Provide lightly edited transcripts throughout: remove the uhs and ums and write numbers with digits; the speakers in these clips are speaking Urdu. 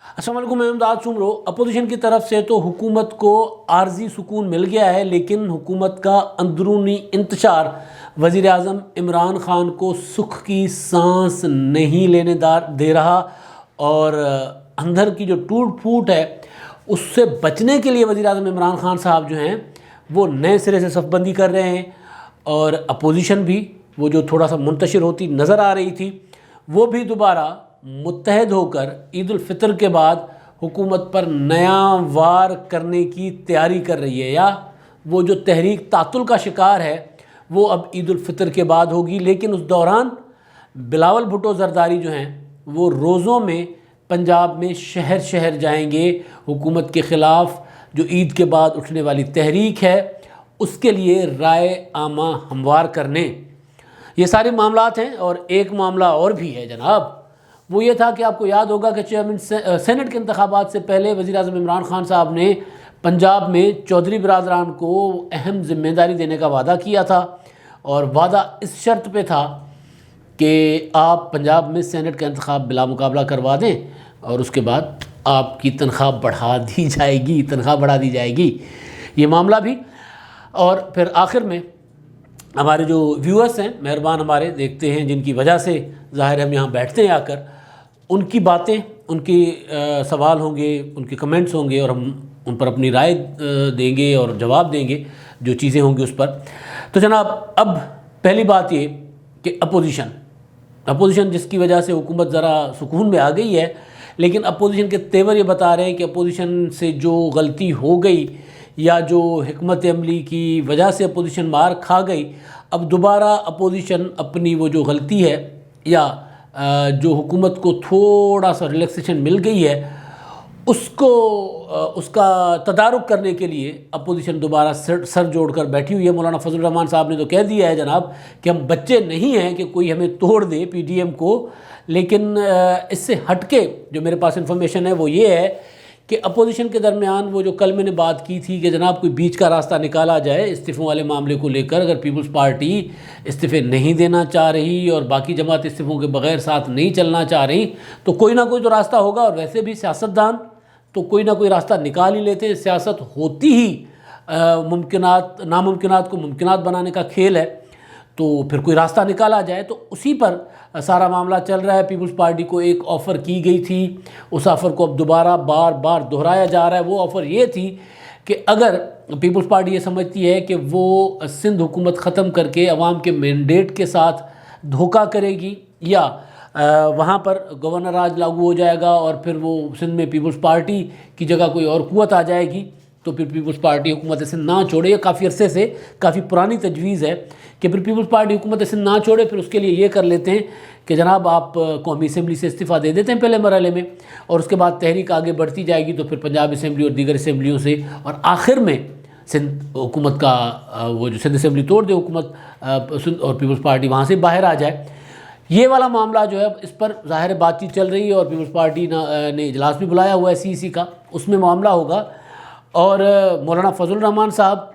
السلام علیکم، میں امداد سمرو۔ اپوزیشن کی طرف سے تو حکومت کو عارضی سکون مل گیا ہے، لیکن حکومت کا اندرونی انتشار وزیر اعظم عمران خان کو سکھ کی سانس نہیں لینے دے رہا، اور اندر کی جو ٹوٹ پھوٹ ہے اس سے بچنے کے لیے وزیر اعظم عمران خان صاحب جو ہیں وہ نئے سرے سے صف بندی کر رہے ہیں، اور اپوزیشن بھی وہ جو تھوڑا سا منتشر ہوتی نظر آ رہی تھی وہ بھی دوبارہ متحد ہو کر عید الفطر کے بعد حکومت پر نیا وار کرنے کی تیاری کر رہی ہے، یا وہ جو تحریک تعطل کا شکار ہے وہ اب عید الفطر کے بعد ہوگی۔ لیکن اس دوران بلاول بھٹو زرداری جو ہیں وہ روزوں میں پنجاب میں شہر شہر جائیں گے، حکومت کے خلاف جو عید کے بعد اٹھنے والی تحریک ہے اس کے لیے رائے عامہ ہموار کرنے۔ یہ سارے معاملات ہیں، اور ایک معاملہ اور بھی ہے جناب، وہ یہ تھا کہ آپ کو یاد ہوگا کہ چیئرمین سینٹ کے انتخابات سے پہلے وزیر اعظم عمران خان صاحب نے پنجاب میں چودھری برادران کو اہم ذمہ داری دینے کا وعدہ کیا تھا، اور وعدہ اس شرط پہ تھا کہ آپ پنجاب میں سینٹ کا انتخاب بلا مقابلہ کروا دیں، اور اس کے بعد آپ کی تنخواہ بڑھا دی جائے گی، یہ معاملہ بھی۔ اور پھر آخر میں ہمارے جو ویورز ہیں مہربان ہمارے دیکھتے ہیں، جن کی وجہ سے ظاہر ہم یہاں بیٹھتے ہیں آ کر، ان کی باتیں، ان کے سوال ہوں گے، ان کے کمنٹس ہوں گے، اور ہم ان پر اپنی رائے دیں گے اور جواب دیں گے جو چیزیں ہوں گی اس پر۔ تو جناب اب پہلی بات یہ کہ اپوزیشن جس کی وجہ سے حکومت ذرا سکون میں آ گئی ہے، لیکن اپوزیشن کے تیور یہ بتا رہے ہیں کہ اپوزیشن سے جو غلطی ہو گئی یا جو حکمت عملی کی وجہ سے اپوزیشن مار کھا گئی، اب دوبارہ اپوزیشن اپنی وہ جو غلطی ہے یا جو حکومت کو تھوڑا سا ریلیکسیشن مل گئی ہے اس کا تدارک کرنے کے لیے اپوزیشن دوبارہ سر جوڑ کر بیٹھی ہوئی ہے۔ مولانا فضل الرحمان صاحب نے تو کہہ دیا ہے جناب کہ ہم بچے نہیں ہیں کہ کوئی ہمیں توڑ دے پی ڈی ایم کو، لیکن اس سے ہٹ کے جو میرے پاس انفارمیشن ہے وہ یہ ہے کہ اپوزیشن کے درمیان وہ جو کل میں نے بات کی تھی کہ جناب کوئی بیچ کا راستہ نکالا جائے استعفوں والے معاملے کو لے کر، اگر پیپلز پارٹی استعفے نہیں دینا چاہ رہی اور باقی جماعت استعفوں کے بغیر ساتھ نہیں چلنا چاہ رہی تو کوئی نہ کوئی تو راستہ ہوگا، اور ویسے بھی سیاستدان تو کوئی نہ کوئی راستہ نکال ہی لیتے ہیں۔ سیاست ہوتی ہی ناممکنات کو ممکنات بنانے کا کھیل ہے، تو پھر کوئی راستہ نکالا جائے، تو اسی پر سارا معاملہ چل رہا ہے۔ پیپلز پارٹی کو ایک آفر کی گئی تھی، اس آفر کو اب دوبارہ بار بار دہرایا جا رہا ہے۔ وہ آفر یہ تھی کہ اگر پیپلز پارٹی یہ سمجھتی ہے کہ وہ سندھ حکومت ختم کر کے عوام کے مینڈیٹ کے ساتھ دھوکہ کرے گی، یا وہاں پر گورنر راج لاگو ہو جائے گا اور پھر وہ سندھ میں پیپلز پارٹی کی جگہ کوئی اور قوت آ جائے گی، تو پھر پیپلز پارٹی حکومت سندھ نہ چھوڑے۔ یہ کافی عرصے سے کافی پرانی تجویز ہے کہ پھر پیپلز پارٹی حکومت سندھ نہ چھوڑے، پھر اس کے لیے یہ کر لیتے ہیں کہ جناب آپ قومی اسمبلی سے استعفیٰ دے دیتے ہیں پہلے مرحلے میں، اور اس کے بعد تحریک آگے بڑھتی جائے گی تو پھر پنجاب اسمبلی اور دیگر اسمبلیوں سے، اور آخر میں سندھ حکومت کا وہ جو سندھ اسمبلی توڑ دے حکومت اور پیپلز پارٹی وہاں سے باہر آ جائے۔ یہ والا معاملہ جو ہے اس پر ظاہر بات چیت چل رہی ہے، اور پیپلز پارٹی نے اجلاس بھی بلایا ہوا ہے سی کا، اس میں معاملہ ہوگا۔ اور مولانا فضل الرحمان صاحب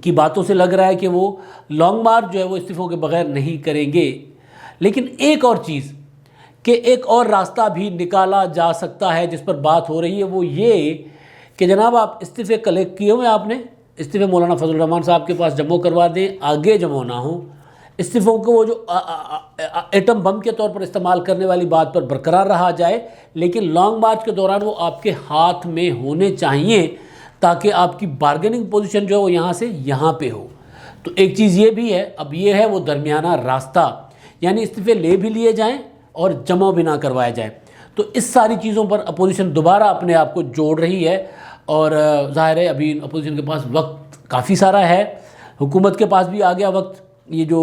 کی باتوں سے لگ رہا ہے کہ وہ لانگ مارچ جو ہے وہ استعفوں کے بغیر نہیں کریں گے، لیکن ایک اور چیز کہ ایک اور راستہ بھی نکالا جا سکتا ہے جس پر بات ہو رہی ہے، وہ یہ کہ جناب آپ استعفے کلیکٹ کیے ہوئے، آپ نے استعفے مولانا فضل الرحمان صاحب کے پاس جمع کروا دیں، آگے جمع نہ ہوں۔ استعفوں کو وہ جو ایٹم بم کے طور پر استعمال کرنے والی بات پر برقرار رہا جائے، لیکن لانگ مارچ کے دوران وہ آپ کے ہاتھ میں ہونے چاہیے تاکہ آپ کی بارگیننگ پوزیشن جو ہے وہ یہاں سے یہاں پہ ہو۔ تو ایک چیز یہ بھی ہے، اب یہ ہے وہ درمیانہ راستہ، یعنی استعفے لے بھی لیے جائیں اور جمع بھی نہ کروایا جائے۔ تو اس ساری چیزوں پر اپوزیشن دوبارہ اپنے آپ کو جوڑ رہی ہے، اور ظاہر ہے ابھی اپوزیشن کے پاس وقت کافی سارا ہے، حکومت کے پاس بھی آ گیا وقت یہ جو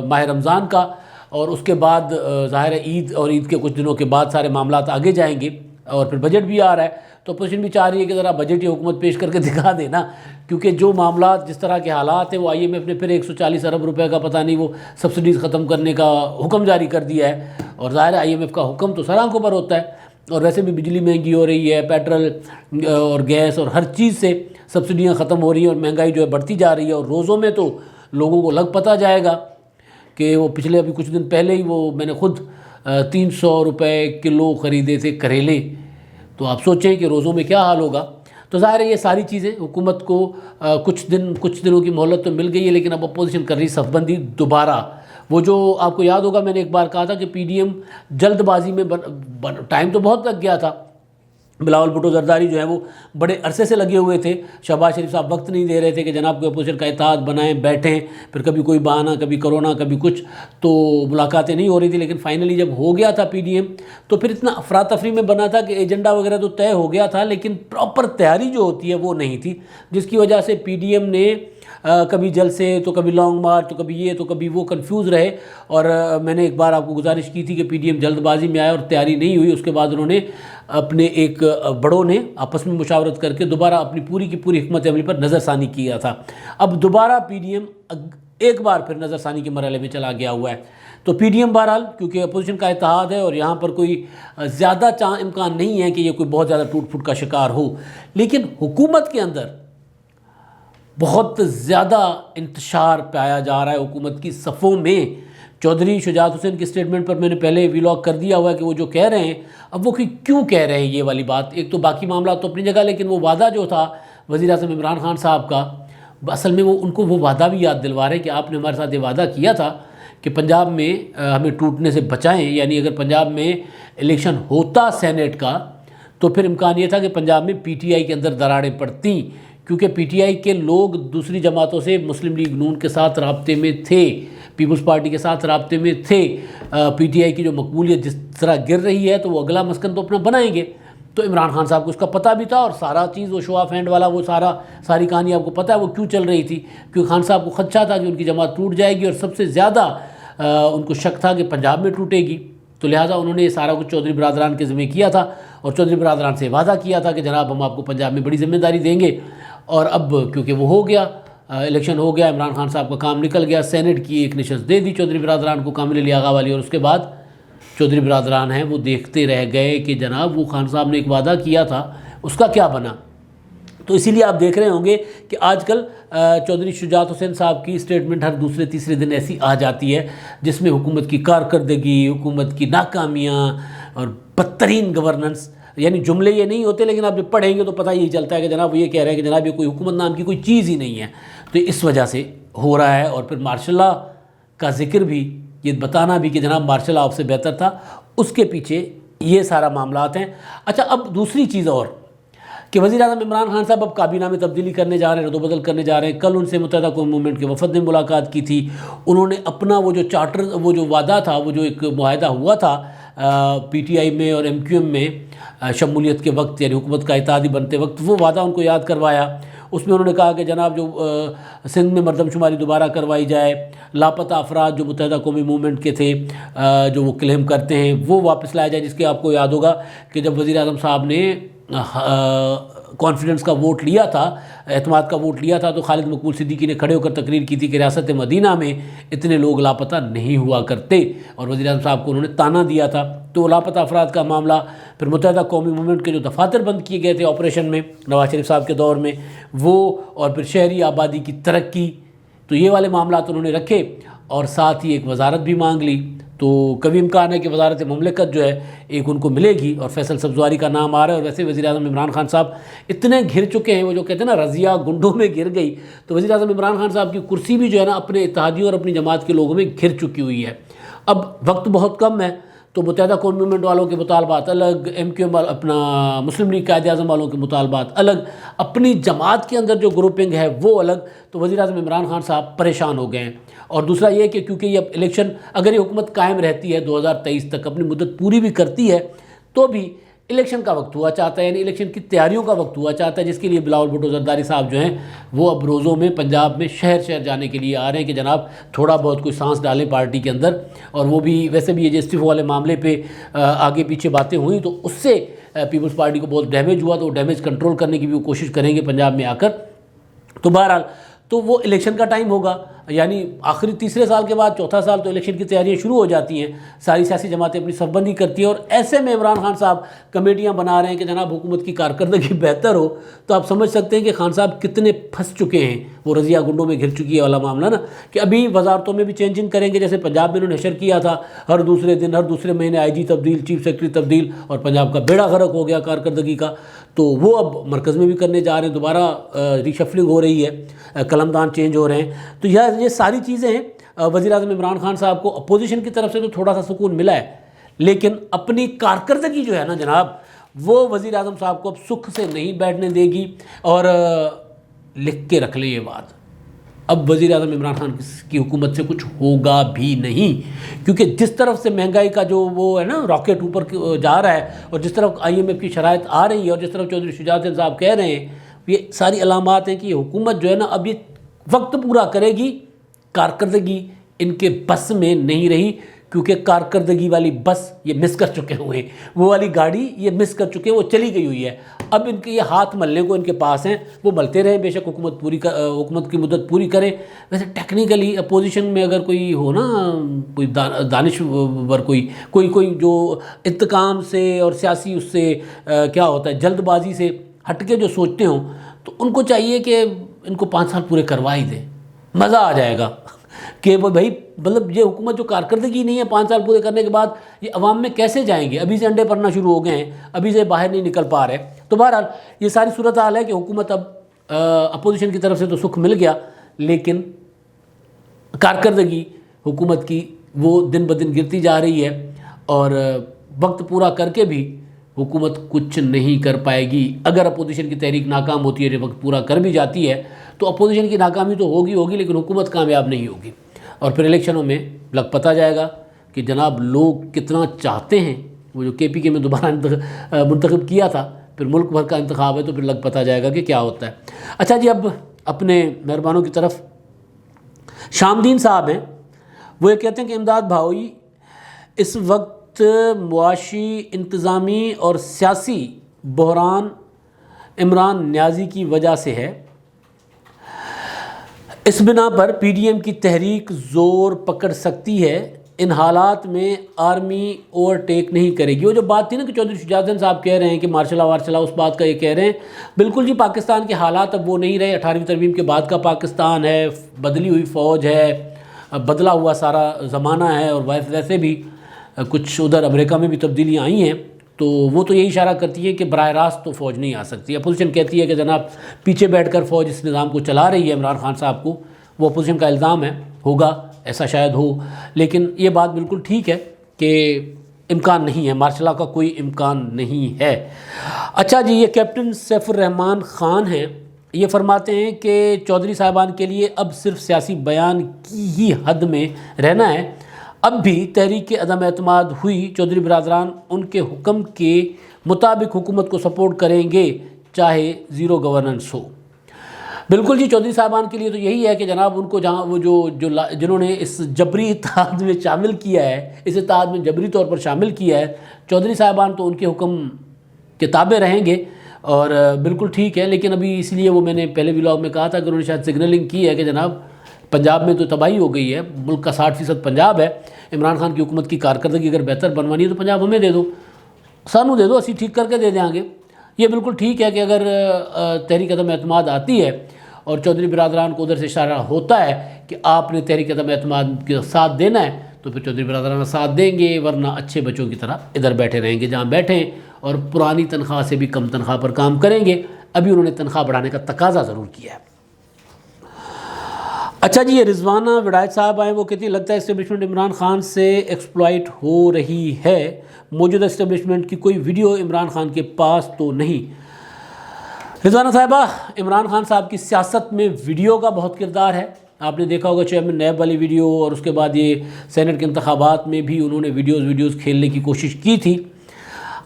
ماہ رمضان کا، اور اس کے بعد ظاہر ہے عید، اور عید کے کچھ دنوں کے بعد سارے معاملات آگے جائیں گے، اور پھر بجٹ بھی آ رہا ہے، تو اپوزیشن بھی چاہ رہی ہے کہ ذرا بجٹ یہ حکومت پیش کر کے دکھا دے نا، کیونکہ جو معاملات جس طرح کے حالات ہیں، وہ آئی ایم ایف نے پھر 140 ارب روپے کا پتہ نہیں وہ سبسڈیز ختم کرنے کا حکم جاری کر دیا ہے، اور ظاہر ہے آئی ایم ایف کا حکم تو سر آنکھوں پر ہوتا ہے، اور ویسے بھی بجلی مہنگی ہو رہی ہے، پیٹرول اور گیس اور ہر چیز سے سبسڈیاں ختم ہو رہی ہیں، اور مہنگائی جو ہے بڑھتی جا رہی ہے، اور روزوں میں تو لوگوں کو لگ پتہ جائے گا کہ وہ پچھلے ابھی کچھ دن پہلے ہی وہ میں نے خود 300 روپے کلو خریدے تھے کریلے، تو آپ سوچیں کہ روزوں میں کیا حال ہوگا۔ تو ظاہر ہے یہ ساری چیزیں حکومت کو کچھ دنوں کی مہلت تو مل گئی ہے، لیکن اب اپوزیشن کر رہی صف بندی دوبارہ۔ وہ جو آپ کو یاد ہوگا میں نے ایک بار کہا تھا کہ پی ڈی ایم جلد بازی میں ٹائم تو بہت لگ گیا تھا، بلاول بھٹو زرداری جو ہے وہ بڑے عرصے سے لگے ہوئے تھے، شہباز شریف صاحب وقت نہیں دے رہے تھے کہ جناب کوئی اپوزیشن کا اتحاد بنائیں بیٹھیں، پھر کبھی کوئی بہانہ، کبھی کرونا، کبھی کچھ، تو ملاقاتیں نہیں ہو رہی تھی۔ لیکن فائنلی جب ہو گیا تھا پی ڈی ایم تو پھر اتنا افراتفری میں بنا تھا کہ ایجنڈا وغیرہ تو طے ہو گیا تھا، لیکن پراپر تیاری جو ہوتی ہے وہ نہیں تھی، جس کی وجہ سے پی ڈی ایم نے کبھی جلسے تو کبھی لانگ مارچ تو کبھی یہ تو کبھی وہ کنفیوز رہے۔ اور میں نے ایک بار آپ کو گزارش کی تھی کہ پی ڈی ایم جلد بازی میں آیا اور تیاری نہیں ہوئی، اس کے بعد انہوں نے اپنے ایک بڑوں نے آپس میں مشاورت کر کے دوبارہ اپنی پوری کی پوری حکمت عملی پر نظر ثانی کیا تھا۔ اب دوبارہ پی ڈی ایم ایک بار پھر نظر ثانی کے مرحلے میں چلا گیا ہوا ہے۔ تو پی ڈی ایم بہرحال کیونکہ اپوزیشن کا اتحاد ہے اور یہاں پر کوئی زیادہ امکان نہیں ہے کہ یہ کوئی بہت زیادہ ٹوٹ پھوٹ کا شکار ہو، لیکن حکومت کے اندر بہت زیادہ انتشار پایا جا رہا ہے حکومت کی صفوں میں۔ چودھری شجاعت حسین کی سٹیٹمنٹ پر میں نے پہلے ویلاگ کر دیا ہوا ہے کہ وہ جو کہہ رہے ہیں، اب وہ کیوں کہہ رہے ہیں یہ والی بات۔ ایک تو باقی معاملات تو اپنی جگہ، لیکن وہ وعدہ جو تھا وزیر اعظم عمران خان صاحب کا، اصل میں ان کو وہ وعدہ بھی یاد دلوا رہے ہیں کہ آپ نے ہمارے ساتھ یہ وعدہ کیا تھا کہ پنجاب میں ہمیں ٹوٹنے سے بچائیں، یعنی اگر پنجاب میں الیکشن ہوتا سینیٹ کا تو پھر امکان یہ تھا کہ پنجاب میں پی ٹی آئی کے اندر دراڑیں پڑتیں، کیونکہ پی ٹی آئی کے لوگ دوسری جماعتوں سے مسلم لیگ نون کے ساتھ رابطے میں تھے، پیپلز پارٹی کے ساتھ رابطے میں تھے۔ پی ٹی آئی کی جو مقبولیت جس طرح گر رہی ہے تو وہ اگلا مسکن تو اپنا بنائیں گے۔ تو عمران خان صاحب کو اس کا پتہ بھی تھا، اور سارا چیز وہ شو آف ہینڈ والا وہ ساری کہانی آپ کو پتہ ہے وہ کیوں چل رہی تھی، کیونکہ خان صاحب کو خدشہ تھا کہ ان کی جماعت ٹوٹ جائے گی، اور سب سے زیادہ ان کو شک تھا کہ پنجاب میں ٹوٹے گی۔ تو لہٰذا انہوں نے یہ سارا کچھ چودھری برادران کے ذمہ کیا تھا، اور چودھری برادران سے وعدہ کیا تھا کہ جناب ہم آپ کو پنجاب میں بڑی ذمہ داری دیں گے۔ اور اب کیونکہ وہ ہو گیا، الیکشن ہو گیا، عمران خان صاحب کا کام نکل گیا، سینٹ کی ایک نشست دے دی چودھری برادران کو کامل علی آغا والی، اور اس کے بعد چودھری برادران ہیں وہ دیکھتے رہ گئے کہ جناب وہ خان صاحب نے ایک وعدہ کیا تھا اس کا کیا بنا۔ تو اسی لیے آپ دیکھ رہے ہوں گے کہ آج کل چودھری شجاعت حسین صاحب کی سٹیٹمنٹ ہر دوسرے تیسرے دن ایسی آ جاتی ہے جس میں حکومت کی کارکردگی، حکومت کی ناکامیاں اور بدترین گورننس، یعنی جملے یہ نہیں ہوتے لیکن آپ جب پڑھیں گے تو پتہ یہی چلتا ہے کہ جناب وہ یہ کہہ رہے ہیں کہ جناب یہ کوئی حکومت نام کی کوئی چیز ہی نہیں ہے۔ تو اس وجہ سے ہو رہا ہے، اور پھر مارشل لاء کا ذکر بھی، یہ بتانا بھی کہ جناب مارشل لاء آپ سے بہتر تھا، اس کے پیچھے یہ سارا معاملات ہیں۔ اچھا، اب دوسری چیز اور کہ وزیر اعظم عمران خان صاحب اب کابینہ میں تبدیلی کرنے جا رہے ہیں، رد و بدل کرنے جا رہے ہیں۔ کل ان سے متحدہ قومی موومنٹ کے وفد نے ملاقات کی تھی، انہوں نے اپنا وہ جو چارٹر، وہ جو وعدہ تھا، وہ جو ایک معاہدہ ہوا تھا پی ٹی آئی میں اور ایم کیو ایم میں شمولیت کے وقت، یعنی حکومت کا اتحادی بنتے وقت، وہ وعدہ ان کو یاد کروایا۔ اس میں انہوں نے کہا کہ جناب جو سندھ میں مردم شماری دوبارہ کروائی جائے، لاپتہ افراد جو متحدہ قومی موومنٹ کے تھے جو وہ کلیم کرتے ہیں وہ واپس لایا جائے، جس کے آپ کو یاد ہوگا کہ جب وزیر اعظم صاحب نے کانفیڈنس کا ووٹ لیا تھا، اعتماد کا ووٹ لیا تھا، تو خالد مقبول صدیقی نے کھڑے ہو کر تقریر کی تھی کہ ریاست مدینہ میں اتنے لوگ لاپتہ نہیں ہوا کرتے، اور وزیر اعظم صاحب کو انہوں نے تانا دیا تھا۔ تو لاپتہ افراد کا معاملہ، پھر متحدہ قومی موومنٹ کے جو دفاتر بند کیے گئے تھے آپریشن میں نواز شریف صاحب کے دور میں وہ، اور پھر شہری آبادی کی ترقی، تو یہ والے معاملات انہوں نے رکھے، اور ساتھ ہی ایک وزارت بھی مانگ لی۔ تو کبھی امکان ہے کہ وزارت مملکت جو ہے ایک ان کو ملے گی، اور فیصل سبزواری کا نام آ رہا ہے۔ اور ویسے وزیر اعظم عمران خان صاحب اتنے گھر چکے ہیں، وہ جو کہتے ہیں نا رضیہ گنڈوں میں گر گئی، تو وزیر اعظم عمران خان صاحب کی کرسی بھی جو ہے نا اپنے اتحادیوں اور اپنی جماعت کے لوگوں میں گھر چکی ہوئی ہے۔ اب وقت بہت کم ہے، تو متحدہ قومی موومنٹ والوں کے مطالبات الگ، ایم کیو ایم اپنا مسلم لیگ قائد اعظم والوں کے مطالبات الگ، اپنی جماعت کے اندر جو گروپنگ ہے وہ الگ، تو وزیر اعظم عمران خان صاحب پریشان ہو گئے ہیں۔ اور دوسرا یہ کہ کیونکہ یہ الیکشن، اگر یہ حکومت قائم رہتی ہے 2023 تک، اپنی مدت پوری بھی کرتی ہے، تو بھی الیکشن کا وقت ہوا چاہتا ہے، یعنی الیکشن کی تیاریوں کا وقت ہوا چاہتا ہے، جس کے لیے بلاول بھٹو زرداری صاحب جو ہیں وہ اب روزوں میں پنجاب میں شہر شہر جانے کے لیے آ رہے ہیں کہ جناب تھوڑا بہت کوئی سانس ڈالیں پارٹی کے اندر۔ اور وہ بھی ویسے بھی یہ جے ایس ٹی والے معاملے پہ آگے پیچھے باتیں ہوئیں تو اس سے پیپلز پارٹی کو بہت ڈیمیج ہوا، تو وہ ڈیمیج کنٹرول کرنے کی بھی وہ کوشش کریں گے پنجاب میں آ کر۔ تو بہرحال تو وہ الیکشن کا ٹائم ہوگا، یعنی آخری تیسرے سال کے بعد چوتھا سال تو الیکشن کی تیاریاں شروع ہو جاتی ہیں، ساری سیاسی جماعتیں اپنی صف بندی کرتی ہیں، اور ایسے میں عمران خان صاحب کمیٹیاں بنا رہے ہیں کہ جناب حکومت کی کارکردگی بہتر ہو، تو آپ سمجھ سکتے ہیں کہ خان صاحب کتنے پھنس چکے ہیں، وہ رضیہ گنڈوں میں گھر چکی ہے والا معاملہ نا، کہ ابھی وزارتوں میں بھی چینجنگ کریں گے، جیسے پنجاب میں انہوں نے نشر کیا تھا ہر دوسرے دن ہر دوسرے مہینے آئی جی تبدیل، چیف سیکرٹری تبدیل، اور پنجاب کا بیڑا غرق ہو گیا کارکردگی کا، تو وہ اب مرکز میں بھی کرنے جا رہے ہیں، دوبارہ ریشفلنگ ہو رہی ہے، قلمدان چینج ہو رہے ہیں، تو یہ ساری چیزیں ہیں۔ وزیر اعظم عمران خان صاحب کو اپوزیشن کی طرف سے تو تھوڑا سا سکون ملا ہے، لیکن اپنی کارکردگی جو ہے نا جناب، وہ وزیر اعظم صاحب کو اب سکھ سے نہیں بیٹھنے دے گی، اور لکھ کے رکھ لیں یہ بات، اب وزیر اعظم عمران خان کی حکومت سے کچھ ہوگا بھی نہیں، کیونکہ جس طرف سے مہنگائی کا جو وہ ہے نا راکٹ اوپر جا رہا ہے، اور جس طرف IMF کی شرائط آ رہی ہے، اور جس طرف چودھری شجاعت الدین صاحب کہہ رہے ہیں، یہ ساری علامات ہیں کہ یہ حکومت جو ہے نا اب یہ وقت پورا کرے گی، کارکردگی ان کے بس میں نہیں رہی، کیونکہ کارکردگی والی بس یہ مس کر چکے ہوئے ہیں، وہ والی گاڑی یہ مس کر چکے ہیں، وہ چلی گئی ہوئی ہے، اب ان کے یہ ہاتھ ملنے کو ان کے پاس ہیں، وہ ملتے رہیں، بے شک حکومت کی مدت پوری کریں۔ ویسے ٹیکنیکلی اپوزیشن میں اگر کوئی ہو نا، کوئی دانشور، کوئی جو انتقام سے اور سیاسی اس سے کیا ہوتا ہے جلد بازی سے ہٹ کے جو سوچتے ہوں، تو ان کو چاہیے کہ ان کو 5 سال پورے کروا ہی دیں، مزہ آ جائے گا کہ وہ بھائی مطلب یہ حکومت جو کارکردگی نہیں ہے 5 سال پورے کرنے کے بعد یہ عوام میں کیسے جائیں گے، ابھی سے انڈے پڑنا شروع ہو گئے ہیں، ابھی سے باہر نہیں نکل پا رہے۔ تو بہرحال یہ ساری صورتحال ہے کہ حکومت اب اپوزیشن کی طرف سے تو سکھ مل گیا، لیکن کارکردگی حکومت کی وہ دن بدن گرتی جا رہی ہے، اور وقت پورا کر کے بھی حکومت کچھ نہیں کر پائے گی۔ اگر اپوزیشن کی تحریک ناکام ہوتی ہے، جو وقت پورا کر بھی جاتی ہے، تو اپوزیشن کی ناکامی تو ہوگی لیکن حکومت کامیاب نہیں ہوگی، اور پھر الیکشنوں میں لگ پتہ جائے گا کہ جناب لوگ کتنا چاہتے ہیں، وہ جو KPK میں دوبارہ منتخب کیا تھا، پھر ملک بھر کا انتخاب ہے، تو پھر لگ پتہ جائے گا کہ کیا ہوتا ہے۔ اچھا جی، اب اپنے مہربانوں کی طرف شامدین صاحب ہیں، وہ یہ کہتے ہیں کہ امداد بھائی، اس وقت معاشی، انتظامی اور سیاسی بحران عمران نیازی کی وجہ سے ہے، اس بنا پر PDM کی تحریک زور پکڑ سکتی ہے، ان حالات میں آرمی اوورٹیک نہیں کرے گی۔ وہ جو بات تھی نا کہ چودھری شجاعت الدین صاحب کہہ رہے ہیں کہ مارشل لا اس بات کا یہ کہہ رہے ہیں، بالکل جی، پاکستان کے حالات اب وہ نہیں رہے، 18ویں ترمیم کے بعد کا پاکستان ہے، بدلی ہوئی فوج ہے، بدلا ہوا سارا زمانہ ہے، اور ویسے بھی کچھ ادھر امریکہ میں بھی تبدیلیاں آئی ہیں، تو وہ تو یہی اشارہ کرتی ہے کہ براہ راست تو فوج نہیں آ سکتی۔ اپوزیشن کہتی ہے کہ جناب پیچھے بیٹھ کر فوج اس نظام کو چلا رہی ہے عمران خان صاحب کو، وہ اپوزیشن کا الزام ہے، ہوگا ایسا شاید ہو، لیکن یہ بات بالکل ٹھیک ہے کہ امکان نہیں ہے، مارشل لا کا کوئی امکان نہیں ہے۔ اچھا جی، یہ کیپٹن سیف الرحمان خان ہیں، یہ فرماتے ہیں کہ چودھری صاحبان کے لیے اب صرف سیاسی بیان کی ہی حد میں رہنا ہے، اب بھی تحریک عدم اعتماد ہوئی، چودھری برادران ان کے حکم کے مطابق حکومت کو سپورٹ کریں گے، چاہے زیرو گورننس ہو۔ بالکل جی، چودھری صاحبان کے لیے تو یہی ہے کہ جناب ان کو جہاں وہ جنہوں نے اس جبری اتحاد میں شامل کیا ہے، اس اتحاد میں جبری طور پر شامل کیا ہے، چودھری صاحبان تو ان کے حکم کے تابع رہیں گے، اور بالکل ٹھیک ہے۔ لیکن ابھی اس لیے وہ میں نے پہلے ولاگ میں کہا تھا کہ انہوں نے شاید سگنلنگ کی ہے کہ جناب پنجاب میں تو تباہی ہو گئی ہے، ملک کا 60% پنجاب ہے، عمران خان کی حکومت کی کارکردگی اگر بہتر بنوانی ہے تو پنجاب ہمیں دے دو، سانو دے دو، اسی ٹھیک کر کے دے دیں گے۔ یہ بالکل ٹھیک ہے کہ اگر تحریک عدم اعتماد آتی ہے اور چودھری برادران کو ادھر سے اشارہ ہوتا ہے کہ آپ نے تحریک عدم اعتماد کے ساتھ دینا ہے، تو پھر چودھری برادران ساتھ دیں گے، ورنہ اچھے بچوں کی طرح ادھر بیٹھے رہیں گے جہاں بیٹھیں، اور پرانی تنخواہ سے بھی کم تنخواہ پر کام کریں گے۔ ابھی انہوں نے تنخواہ بڑھانے کا تقاضا ضرور کیا ہے۔ اچھا جی، یہ رضوانہ وڈائٹ صاحب آئے، وہ کہتی ہیں لگتا ہے اسٹیبلشمنٹ عمران خان سے ایکسپلائٹ ہو رہی ہے، موجودہ اسٹیبلشمنٹ کی کوئی ویڈیو عمران خان کے پاس تو نہیں۔ رضوانہ صاحبہ، عمران خان صاحب کی سیاست میں ویڈیو کا بہت کردار ہے، آپ نے دیکھا ہوگا چیئرمین نیب والی ویڈیو، اور اس کے بعد یہ سینٹ کے انتخابات میں بھی انہوں نے ویڈیوز کھیلنے کی کوشش کی تھی۔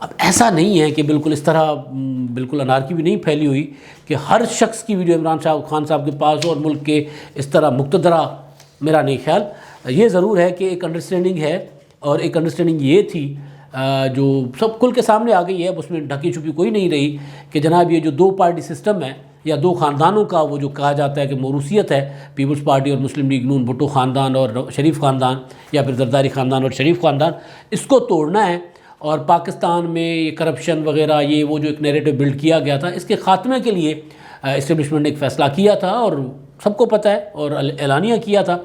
اب ایسا نہیں ہے کہ بالکل اس طرح بالکل انارکی بھی نہیں پھیلی ہوئی کہ ہر شخص کی ویڈیو عمران خان صاحب کے پاس ہو اور ملک کے اس طرح مقتدرہ، میرا نہیں خیال۔ یہ ضرور ہے کہ ایک انڈرسٹینڈنگ ہے، اور ایک انڈرسٹینڈنگ یہ تھی جو سب کل کے سامنے آ گئی ہے، اب اس میں ڈھکی چھپی کوئی نہیں رہی، کہ جناب یہ جو 2 پارٹی سسٹم ہے یا دو خاندانوں کا وہ جو کہا جاتا ہے کہ موروثیت ہے، پیپلز پارٹی اور مسلم لیگ نون، بھٹو خاندان اور شریف خاندان، یا پھر زرداری خاندان اور شریف خاندان، اس کو توڑنا ہے۔ اور پاکستان میں یہ کرپشن وغیرہ، یہ وہ جو ایک نیریٹو بلڈ کیا گیا تھا، اس کے خاتمے کے لیے اسٹیبلشمنٹ نے ایک فیصلہ کیا تھا، اور سب کو پتہ ہے اور اعلانیہ کیا تھا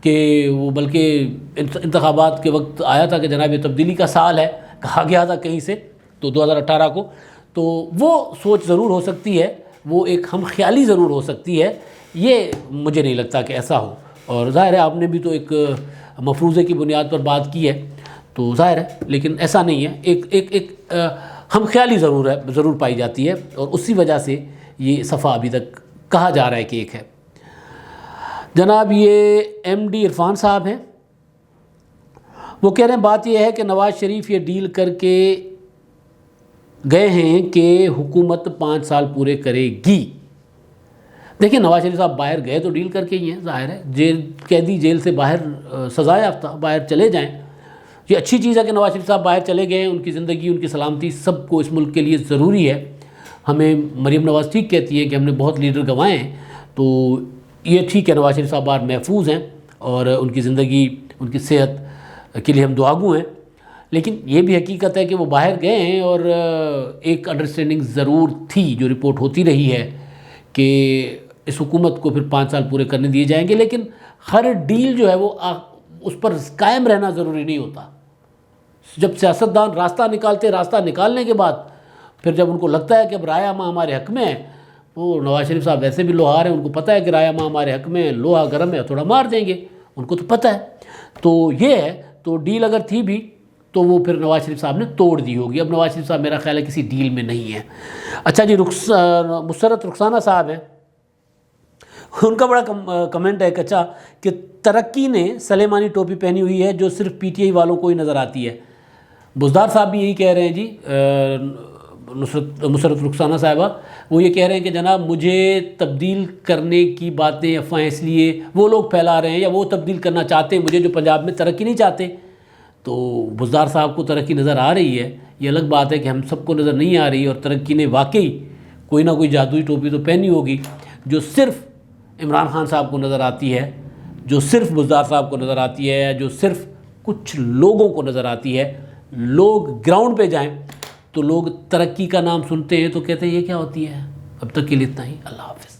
کہ وہ بلکہ انتخابات کے وقت آیا تھا کہ جناب یہ تبدیلی کا سال ہے، کہا گیا تھا کہیں سے، تو 2018 کو۔ تو وہ سوچ ضرور ہو سکتی ہے، وہ ایک ہم خیالی ضرور ہو سکتی ہے، یہ مجھے نہیں لگتا کہ ایسا ہو۔ اور ظاہر ہے آپ نے بھی تو ایک مفروضے کی بنیاد پر بات کی ہے، تو ظاہر ہے، لیکن ایسا نہیں ہے، ایک ہم خیالی ضرور پائی جاتی ہے، اور اسی وجہ سے یہ صفحہ ابھی تک کہا جا رہا ہے کہ ایک ہے۔ جناب یہ ایم ڈی عرفان صاحب ہیں، وہ کہہ رہے ہیں بات یہ ہے کہ نواز شریف یہ ڈیل کر کے گئے ہیں کہ حکومت 5 سال پورے کرے گی۔ دیکھیں نواز شریف صاحب باہر گئے تو ڈیل کر کے ہی ہیں، ظاہر ہے، قیدی جیل سے باہر سزا یافتہ باہر چلے جائیں، یہ اچھی چیز ہے کہ نواز شریف صاحب باہر چلے گئے ہیں، ان کی زندگی، ان کی سلامتی سب کو اس ملک کے لیے ضروری ہے۔ ہمیں مریم نواز ٹھیک کہتی ہیں کہ ہم نے بہت لیڈر گنوائے ہیں، تو یہ ٹھیک ہے نواز شریف صاحب باہر محفوظ ہیں، اور ان کی زندگی، ان کی صحت کے لیے ہم دعاگو ہیں، لیکن یہ بھی حقیقت ہے کہ وہ باہر گئے ہیں، اور ایک انڈرسٹینڈنگ ضرور تھی جو رپورٹ ہوتی رہی ہے کہ اس حکومت کو پھر 5 سال پورے کرنے دیے جائیں گے، لیکن ہر ڈیل جو ہے وہ اس پر قائم رہنا ضروری نہیں ہوتا۔ جب سیاستدان راستہ نکالتے، راستہ نکالنے کے بعد پھر جب ان کو لگتا ہے کہ اب رائے عامہ ہمارے حق میں ہے، وہ نواز شریف صاحب ویسے بھی لوہار ہیں، ان کو پتہ ہے کہ رائے عامہ ہمارے حق میں ہے، لوہا گرم ہے، تھوڑا مار دیں گے، ان کو تو پتہ ہے۔ تو یہ ہے، تو ڈیل اگر تھی بھی تو وہ پھر نواز شریف صاحب نے توڑ دی ہوگی۔ اب نواز شریف صاحب میرا خیال ہے کسی ڈیل میں نہیں ہے۔ اچھا جی، مسرت رخسانہ صاحب ہیں، ان کا بڑا کمنٹ ہے کچا کہ ترقی نے سلیمانی ٹوپی پہنی ہوئی ہے جو صرف پی ٹی آئی والوں کو ہی نظر آتی ہے۔ بزدار صاحب بھی یہی کہہ رہے ہیں جی، مسرت رخسانہ صاحبہ، وہ یہ کہہ رہے ہیں کہ جناب مجھے تبدیل کرنے کی باتیں، افواہیں اس لیے وہ لوگ پھیلا رہے ہیں یا وہ تبدیل کرنا چاہتے ہیں مجھے جو پنجاب میں ترقی نہیں چاہتے۔ تو بزدار صاحب کو ترقی نظر آ رہی ہے، یہ الگ بات ہے کہ ہم سب کو نظر نہیں آ رہی، اور ترقی نے واقعی کوئی نہ کوئی جادوئی ٹوپی تو پہنی ہوگی جو صرف عمران خان صاحب کو نظر آتی ہے، جو صرف بزدار صاحب کو نظر آتی ہے، جو صرف کچھ لوگوں کو نظر آتی ہے۔ لوگ گراؤنڈ پہ جائیں تو لوگ ترقی کا نام سنتے ہیں تو کہتے ہیں یہ کیا ہوتی ہے۔ اب تک کے لیے اتنا ہی، اللہ حافظ۔